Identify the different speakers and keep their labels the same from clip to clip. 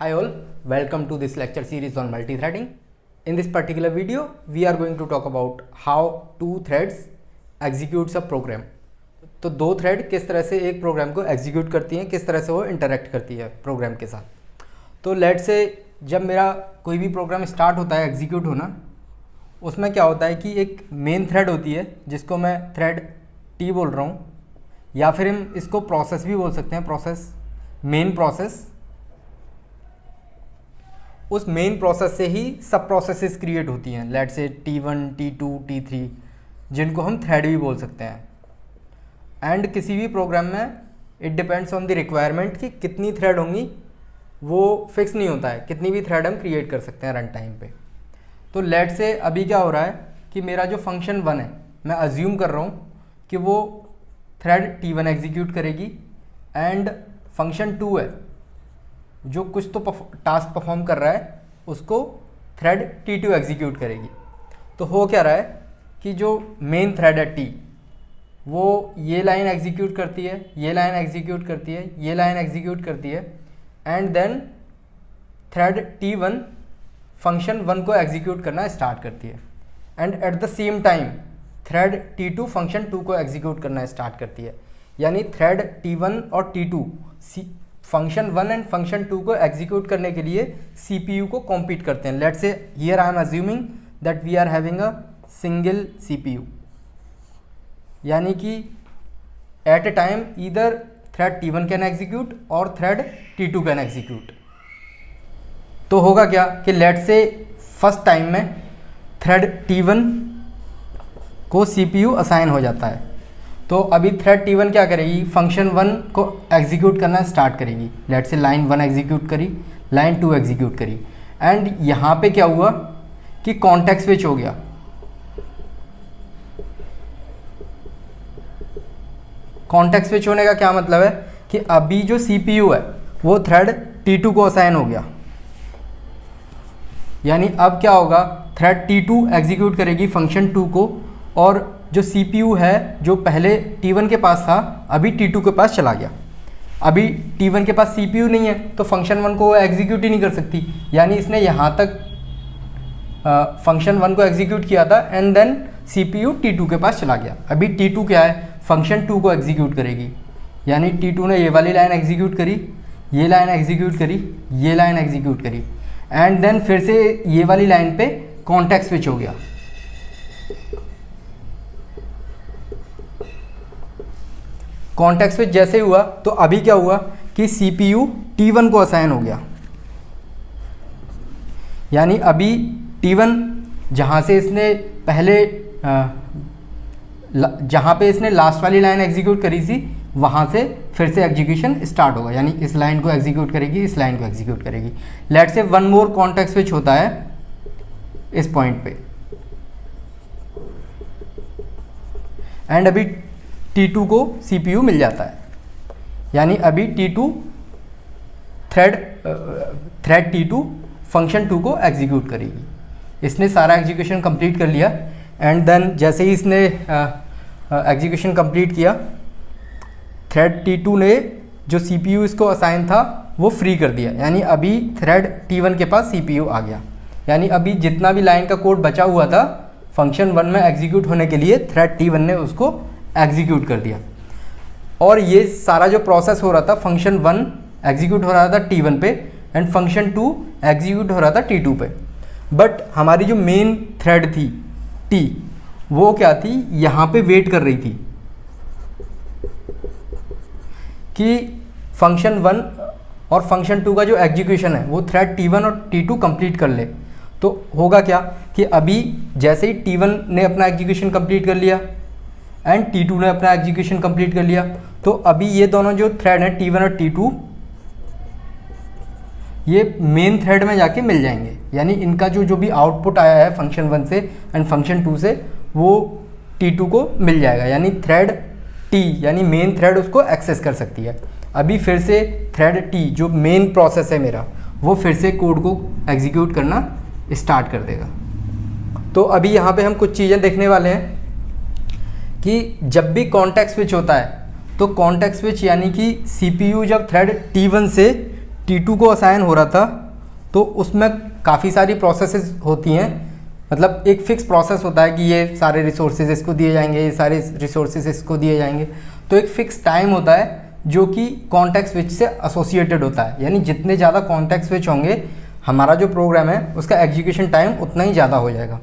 Speaker 1: Hi all, welcome to this lecture series on multithreading. In this particular video, we are going to talk about how two threads executes a program. तो दो thread किस तरह से एक programme को execute करती हैं, किस तरह से वो इंटरेक्ट करती है प्रोग्राम के साथ। तो लेट से जब मेरा कोई भी प्रोग्राम स्टार्ट होता है एग्जीक्यूट होना, उसमें क्या होता है कि एक मेन थ्रेड होती है जिसको मैं थ्रेड टी बोल रहा हूँ, या फिर हम इसको प्रोसेस भी बोल सकते हैं, प्रोसेस, मेन प्रोसेस। उस मेन प्रोसेस से ही सब प्रोसेसेस क्रिएट होती हैं, लेट से T1, T2, T3, जिनको हम थ्रेड भी बोल सकते हैं। एंड किसी भी प्रोग्राम में it depends on the requirement कि कितनी थ्रेड होंगी, वो फिक्स नहीं होता है, कितनी भी थ्रेड हम क्रिएट कर सकते हैं रन टाइम पे। तो लेट से अभी क्या हो रहा है कि मेरा जो फंक्शन 1 है, मैं अज्यूम कर रहा हूँ कि वो थ्रेड T1 एग्जीक्यूट करेगी एंड फंक्शन 2 है जो कुछ तो टास्क परफॉर्म कर रहा है, उसको थ्रेड T2 एग्जीक्यूट करेगी। तो हो क्या रहा है कि जो मेन थ्रेड है T, वो ये लाइन एग्जीक्यूट करती है, ये लाइन एग्जीक्यूट करती है, ये लाइन एग्जीक्यूट करती है, and then thread T1 function 1 को एग्जीक्यूट करना स्टार्ट करती है। And at the same time thread T2 function 2 को एग्जीक्यूट करना स्टार्ट करती है। यानी थ्रेड T1 और T2 फंक्शन 1 एंड फंक्शन 2 को एग्जीक्यूट करने के लिए CPU को कॉम्पीट करते हैं। Let say here I am assuming that we are having a single CPU, यानी कि at a time either thread T1 can execute और थ्रेड T2 कैन एग्जीक्यूट। तो होगा क्या कि लेट से फर्स्ट टाइम में थ्रेड T1 को CPU असाइन हो जाता है। तो अभी थ्रेड T1 क्या करेगी, फंक्शन 1 को एग्जीक्यूट करना स्टार्ट करेगी। लेट से लाइन 1 एग्जीक्यूट करी, लाइन 2 एग्जीक्यूट करी, एंड यहाँ पे क्या हुआ कि कॉन्टेक्स्ट स्विच हो गया। कॉन्टेक्स्ट स्विच होने का क्या मतलब है कि अभी जो CPU है वो थ्रेड T2 को असाइन हो गया। यानी अब क्या होगा, थ्रेड T2 एग्जीक्यूट करेगी फंक्शन 2 को, और जो CPU है जो पहले T1 के पास था अभी T2 के पास चला गया। अभी T1 के पास CPU नहीं है तो फंक्शन 1 को वो एग्जीक्यूट ही नहीं कर सकती। यानी इसने यहाँ तक फंक्शन 1 को एग्जीक्यूट किया था एंड देन CPU T2 के पास चला गया। अभी T2 क्या है, फंक्शन 2 को एग्जीक्यूट करेगी। यानी T2 ने ये वाली लाइन एग्जीक्यूट करी, ये लाइन एग्जीक्यूट करी, ये लाइन एग्जीक्यूट करी, एंड देन फिर से ये वाली लाइन पे कॉन्टेक्स्ट स्विच हो गया। कॉन्टेक्स्ट स्विच जैसे ही हुआ तो अभी क्या हुआ कि CPU T1 को असाइन हो गया। यानी अभी T1 जहाँ से इसने पहले जहाँ पे इसने लास्ट वाली लाइन एग्जीक्यूट करी थी, वहाँ से फिर से एग्जीक्यूशन स्टार्ट होगा। यानी इस लाइन को एग्जीक्यूट करेगी, इस लाइन को एग्जीक्यूट करेगी। लेट से वन मोर कॉन्टेक्स्ट स्विच होता है इस पॉइंट पे, एंड अभी T2 को CPU मिल जाता है। यानी अभी थ्रेड T2 फंक्शन 2 को एग्जीक्यूट करेगी। इसने सारा एग्जीक्यूशन कंप्लीट कर लिया, एंड देन जैसे ही इसने एग्जीक्यूशन कंप्लीट किया, थ्रेड T2 ने जो CPU इसको असाइन था वो फ्री कर दिया। यानी अभी थ्रेड T1 के पास CPU आ गया। यानी अभी जितना भी लाइन का कोड बचा हुआ था फंक्शन 1 में एग्जीक्यूट होने के लिए, थ्रेड T1 ने उसको एग्जीक्यूट कर दिया। और ये सारा जो प्रोसेस हो रहा था, फंक्शन 1 एग्जीक्यूट हो रहा था T1 पे एंड फंक्शन 2 एग्जीक्यूट हो रहा था T2 पे। बट हमारी जो मेन थ्रेड थी T, वो क्या थी, यहाँ पे वेट कर रही थी कि फंक्शन 1 और फंक्शन 2 का जो एग्जीक्यूशन है वो थ्रेड T1 और T2 कंप्लीट कर ले। तो होगा क्या कि अभी जैसे ही T1 ने अपना एग्जीक्यूशन कंप्लीट कर लिया एंड T2 ने अपना एग्जीक्यूशन कंप्लीट कर लिया, तो अभी ये दोनों जो थ्रेड हैं T1 और T2, ये मेन थ्रेड में जाके मिल जाएंगे। यानी इनका जो भी आउटपुट आया है फंक्शन 1 से एंड फंक्शन 2 से, वो T2 को मिल जाएगा। यानी थ्रेड T यानी मेन थ्रेड उसको एक्सेस कर सकती है। अभी फिर से थ्रेड T जो मेन प्रोसेस है मेरा, वो फिर से कोड को एग्जीक्यूट करना स्टार्ट कर देगा। तो अभी यहाँ पे हम कुछ चीज़ें देखने वाले हैं कि जब भी कॉन्टेक्स्ट स्विच होता है तो कॉन्टेक्स्ट स्विच यानी कि CPU जब थ्रेड T1 से T2 को असाइन हो रहा था तो उसमें काफ़ी सारी प्रोसेसेस होती हैं, मतलब एक फिक्स प्रोसेस होता है कि ये सारे रिसोर्सेज इसको दिए जाएंगे, ये सारे रिसोर्सेज इसको दिए जाएंगे। तो एक फिक्स टाइम होता है जो कि कॉन्टेक्स्ट स्विच से एसोसिएटेड होता है, यानी जितने ज़्यादा कॉन्टेक्स्ट स्विच होंगे हमारा जो प्रोग्राम है उसका एग्जीक्यूशन टाइम उतना ही ज़्यादा हो जाएगा।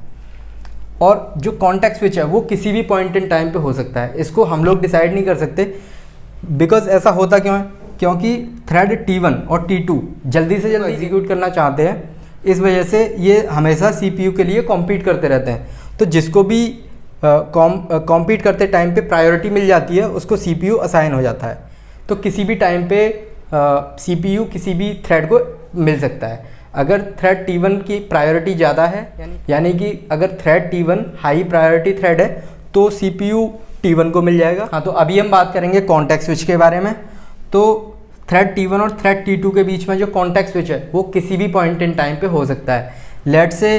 Speaker 1: और जो कॉन्टेक्स्ट स्विच है वो किसी भी पॉइंट इन टाइम पे हो सकता है, इसको हम लोग डिसाइड नहीं कर सकते। बिकॉज ऐसा होता क्यों है, क्योंकि थ्रेड T1 और T2 जल्दी से जल्दी एग्जीक्यूट करना चाहते हैं, इस वजह से ये हमेशा CPU के लिए कॉम्पीट करते रहते हैं। तो जिसको भी कॉम्पीट करते टाइम पे प्रायोरिटी मिल जाती है उसको CPU असाइन हो जाता है। तो किसी भी टाइम पे CPU किसी भी थ्रेड को मिल सकता है। अगर थ्रेड T1 की प्रायोरिटी ज़्यादा है, यानी कि अगर thread T1 high priority thread है तो CPU T1 को मिल जाएगा। हाँ, तो अभी हम बात करेंगे कॉन्टेक्स्ट स्विच के बारे में। तो थ्रेड T1 और थ्रेड T2 के बीच में जो कॉन्टेक्स्ट स्विच है वो किसी भी पॉइंट इन टाइम पे हो सकता है। लेट से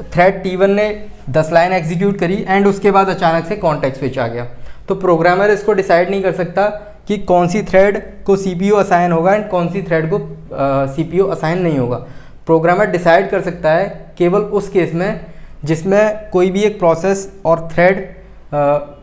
Speaker 1: थ्रेड T1 ने 10 लाइन एग्जीक्यूट करी एंड उसके बाद अचानक से कॉन्टेक्स्ट स्विच आ गया, तो प्रोग्रामर इसको डिसाइड नहीं कर सकता कि कौन सी थ्रेड को CPU असाइन होगा एंड कौन सी थ्रेड को CPU असाइन नहीं होगा। प्रोग्रामर डिसाइड कर सकता है केवल उस केस में जिसमें कोई भी एक प्रोसेस और थ्रेड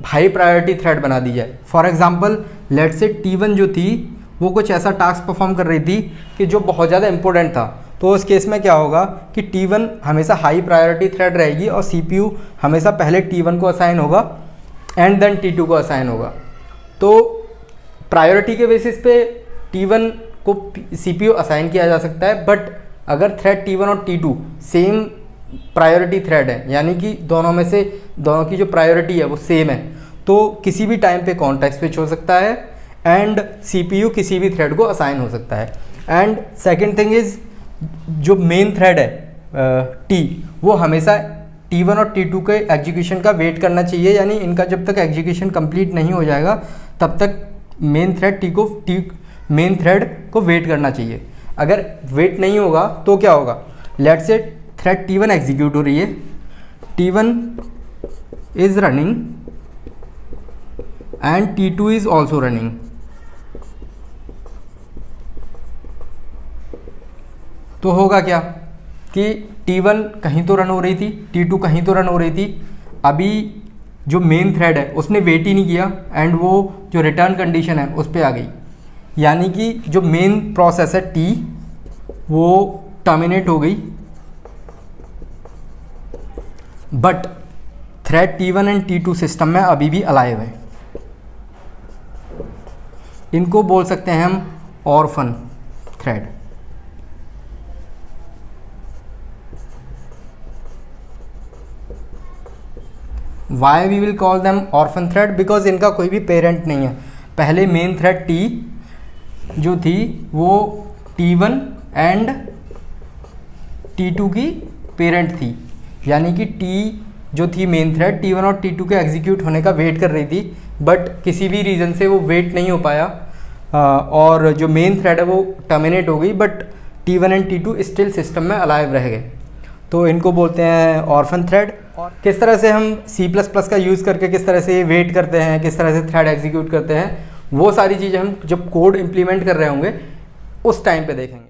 Speaker 1: हाई प्रायोरिटी थ्रेड बना दी जाए। फॉर एग्जांपल लेट से T1 जो थी वो कुछ ऐसा टास्क परफॉर्म कर रही थी कि जो बहुत ज़्यादा इंपॉर्टेंट था, तो उस केस में क्या होगा कि T1 हमेशा हाई प्रायोरिटी थ्रेड रहेगी और CPU हमेशा पहले T1 को असाइन होगा एंड देन T2 को असाइन होगा। तो प्रायोरिटी के बेसिस पे T1 को CPU असाइन किया जा सकता है, बट अगर थ्रेड T1 और T2 सेम प्रायोरिटी थ्रेड है, यानी कि दोनों में से दोनों की जो प्रायोरिटी है वो सेम है, तो किसी भी टाइम पे कॉन्टेक्स्ट स्विच हो सकता है एंड CPU किसी भी थ्रेड को असाइन हो सकता है। एंड सेकंड थिंग इज़ जो मेन थ्रेड है T, वो हमेशा T1 और T2 के एग्जीक्यूशन का वेट करना चाहिए, यानी इनका जब तक एग्जीक्यूशन कंप्लीट नहीं हो जाएगा तब तक मेन थ्रेड को वेट करना चाहिए। अगर वेट नहीं होगा तो क्या होगा, लेट से थ्रेड T1 एग्जीक्यूट हो रही है, T1 is running and T2 is also running. तो होगा क्या कि T1 कहीं तो रन हो रही थी, T2 कहीं तो रन हो रही थी। अभी जो मेन थ्रेड है उसने वेट ही नहीं किया एंड वो जो रिटर्न कंडीशन है उस पर आ गई, यानी कि जो मेन प्रोसेस है T वो टर्मिनेट हो गई, but thread T1 and T2 system में अभी भी अलाइव है। इनको बोल सकते हैं हम orphan thread. Why we will call them orphan thread, because इनका कोई भी पेरेंट नहीं है। पहले मेन थ्रेड T जो थी वो T1 एंड T2 की पेरेंट थी, यानी कि T जो थी मेन थ्रेड T1 और T2 के एग्जीक्यूट होने का वेट कर रही थी, बट किसी भी रीज़न से वो वेट नहीं हो पाया और जो मेन थ्रेड है वो टर्मिनेट हो गई, but T1 and T2 still system में अलाइव रह गए। तो इनको बोलते हैं ऑर्फन थ्रेड। और किस तरह से हम C++ का यूज़ करके किस तरह से ये वेट करते हैं, किस तरह से थ्रेड एग्जीक्यूट करते हैं, वो सारी चीज़ें हम जब कोड इम्प्लीमेंट कर रहे होंगे उस टाइम पे देखेंगे।